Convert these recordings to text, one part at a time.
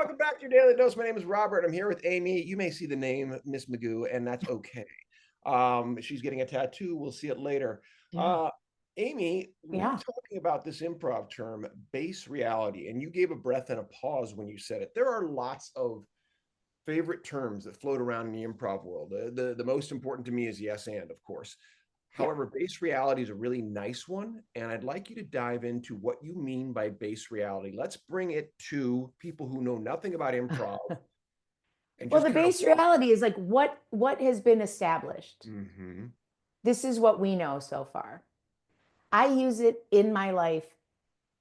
Welcome back to your Daily Dose. My name is Robert. I'm here with Amy. You may see the name Miss Magoo, and that's okay. She's getting a tattoo. We'll see it later. Yeah. Amy, we're Yeah. talking about this improv term, base reality, and you gave a breath and a pause when you said it. There are lots of favorite terms that float around in the improv world. The most important to me is yes and, of course. Yeah. However, base reality is a really nice one, and I'd like you to dive into what you mean by base reality. Let's bring it to people who know nothing about improv and Well, just the kind of base walk. reality is like what has been established. Hmm. This is what we know so far. I use it in my life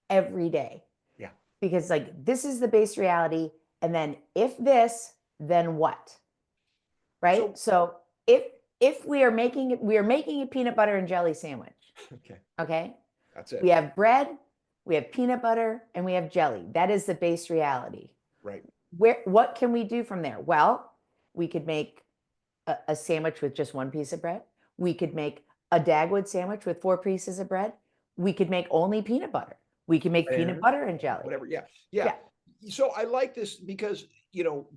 every day Yeah. because like this is the base reality. And then if this, then what? Right? So, So if if we are making a peanut butter and jelly sandwich. okay, Okay. that's We it. have bread, we have peanut butter, and we have jelly. That is the base reality. Right. What can we do from there? Well, we could make a sandwich with just one piece of bread. We could make a Dagwood sandwich with four pieces of bread. We could make only peanut butter. We can make peanut Bananas, butter and jelly. whatever. Yeah. Yeah. Yeah. So I like this because,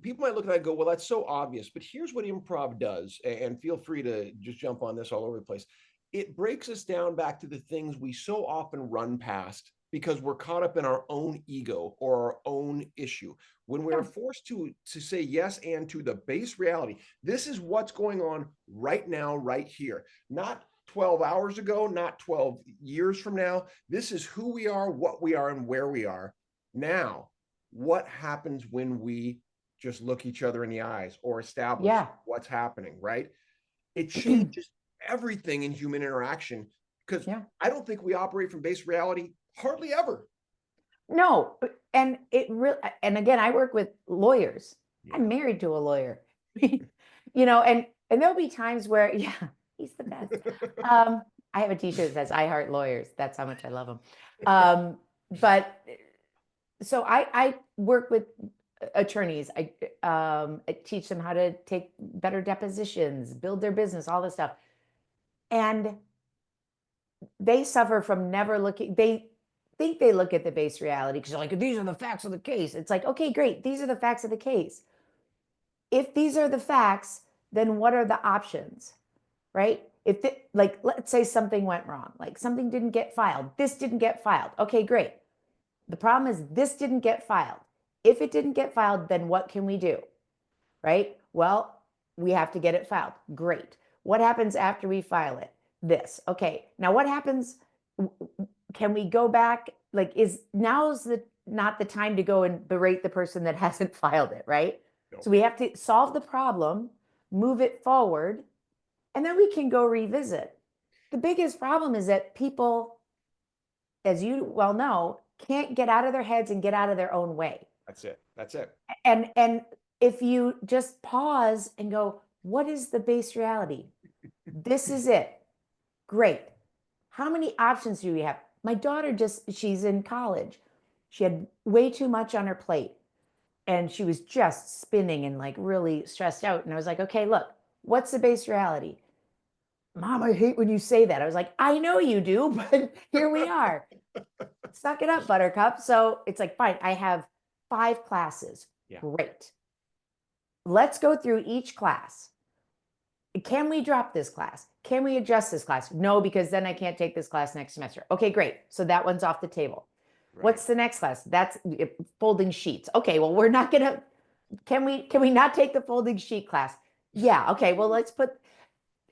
people might look at that and go, well, that's so obvious. But here's what improv does. And feel free to just jump on this all over the place. It breaks us down back to the things we so often run past because we're caught up in our own ego or our own issue. When we're Yeah. forced to say yes and to the base reality, this is what's going on right now, right here, not 12 hours ago, not 12 years from now. This is who we are, what we are, and where we are now. What happens when we just look each other in the eyes or establish Yeah. what's happening, right? It changes everything in human interaction because Yeah. I don't think we operate from base reality hardly ever. No, and it really, and again, I work with lawyers. I'm Yeah. married to a lawyer. And there'll be times where, yeah, he's the best. I have a t-shirt that says I heart lawyers. That's how much I love them. But so I work with attorneys. I teach them how to take better depositions, build their business, all this stuff. And they suffer from never looking, they think they look at the base reality because they're like, these are the facts of the case. It's like, okay, great. These are the facts of the case. If these are the facts, then what are the options? Right? If it, like, let's say something went wrong, like something didn't get filed, this didn't get filed. Okay, great. The problem is this didn't get filed. If it didn't get filed, then what can we do? Right? Well, we have to get it filed. Great. What happens after we file it? This. Okay. Now what happens? Can we go back? Like, is now's the not the time to go and berate the person that hasn't filed it, right? No. So we have to solve the problem, move it forward, and then we can go revisit. The biggest problem is that people, as you well know, can't get out of their heads and get out of their own way. That's it. That's it. And if you just pause and go, what is the base reality? This is it. Great. How many options do we have? My daughter she's in college. She had way too much on her plate and she was just spinning and like really stressed out. And I was like, okay, look, what's the base reality? Mom, I hate when you say that. I was like, I know you do, but here we are. Suck it up, Buttercup. So it's like, fine, I have 5 classes. Yeah. Great. Let's go through each class. Can we drop this class? Can we adjust this class? No, because then I can't take this class next semester. Okay, great. So that one's off the table. Right. What's the next class? That's folding sheets. Okay, well, we're not gonna, can we not take the folding sheet class? Yeah, okay, well, let's put,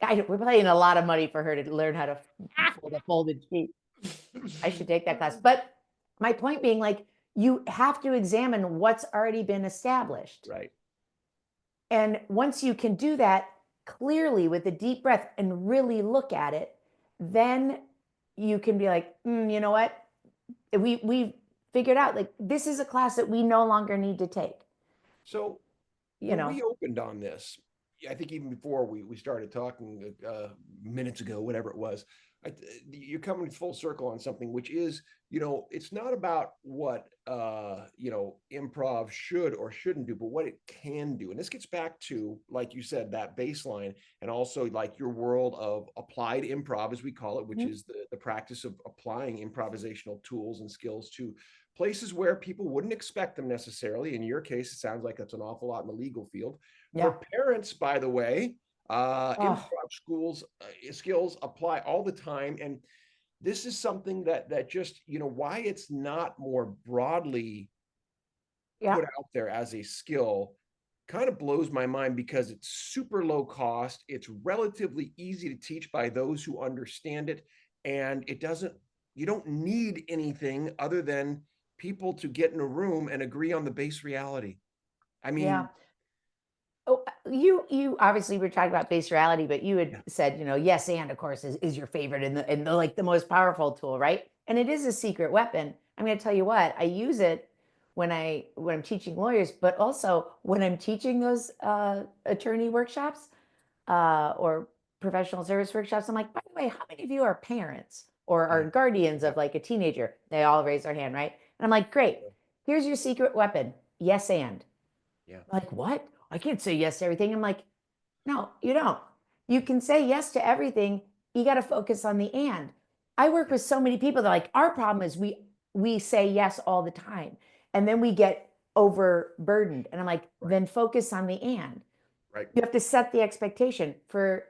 we're paying a lot of money for her to learn how to fold a folded sheet. I should take that class. But my point being, like, you have to examine what's already been established. Right. And once you can do that clearly with a deep breath and really look at it, then you can be like, you know what? We figured out like this is a class that we no longer need to take. So You when know, we opened on this, I think even before we started talking minutes ago, whatever it was, You're coming full circle on something, which is, it's not about what, improv should or shouldn't do, but what it can do. And this gets back to, like you said, that baseline, and also like your world of applied improv, as we call it, which Mhm. is the practice of applying improvisational tools and skills to places where people wouldn't expect them necessarily. In your case, it sounds like that's an awful lot in the legal field. Yeah. For parents, by the way, Oh, improv schools skills apply all the time, and this is something that just, why it's not more broadly yeah. put out there as a skill kind of blows my mind, because it's super low cost, it's relatively easy to teach by those who understand it, and you don't need anything other than people to get in a room and agree on the base reality. I Yeah. mean, Oh, you obviously were talking about base reality, but you had yeah, said, yes, and of course is your favorite and the like the most powerful tool, right? And it is a secret weapon. I'm going to tell you what, I use it when I'm teaching lawyers, but also when I'm teaching those attorney workshops or professional service workshops. I'm like, by the way, how many of you are parents or are yeah, guardians yeah, of like a teenager? They all raise their hand, right? And I'm like, great. Here's your secret weapon. Yes, and. yeah, Like, what? I can't say yes to everything. I'm like, no, you don't. You can say yes to everything. You got to focus on the and. I work yeah, with so many people that like our problem is we say yes all the time. And then we get overburdened. And I'm like, right, then focus on the and. right. You have to set the expectation for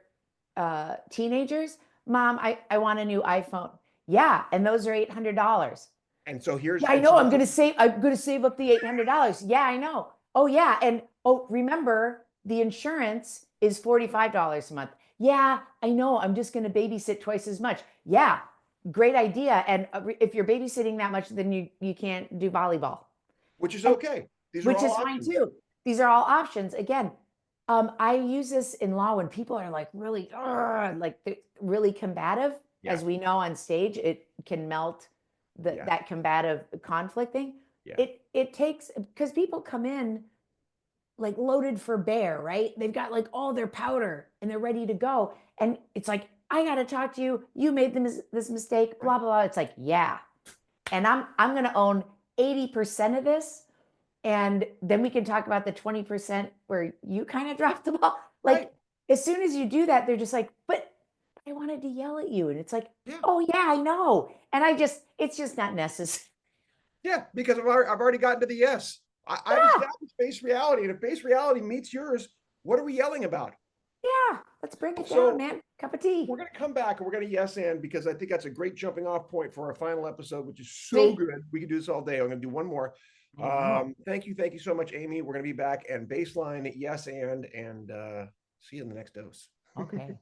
teenagers. Mom, I want a new iPhone. Yeah, and those are $800. And so Yeah, I and so know. this is, I'm gonna save up the $800. Yeah, I know. Oh yeah, and oh, remember the insurance is $45 a month. Yeah, I know. I'm just gonna babysit twice as much. Yeah, great idea. And if you're babysitting that much, then you can't do volleyball, which is and okay. These are which all is fine options. too. These are all options. Again, I use this in law when people are like really, like really combative. Yeah, As we know on stage, it can melt yeah, that combative conflict thing. yeah, It takes because people come in like loaded for bear, right? They've got like all their powder and they're ready to go, and it's like I got to talk to you. You made this mistake, right, blah blah blah. It's like yeah, and I'm going to own 80% of this, and then we can talk about the 20% where you kind of dropped the ball. right. Like, as soon as you do that, they're just like, but I wanted to yell at you. And it's like, Yeah, oh, yeah, I know. And it's just not necessary. yeah, because I've already gotten to the yes. I've Yeah. established base reality, and if base reality meets yours, what are we yelling about? Yeah. Let's bring it down, So man. Cup of tea. we're going to come back and we're going to yes and, because I think that's a great jumping off point for our final episode, which is so See, good. We can do this all day. I'm going to do one more. I know. Thank you so much, Amy. We're going to be back and baseline yes and see you in the next dose. Okay.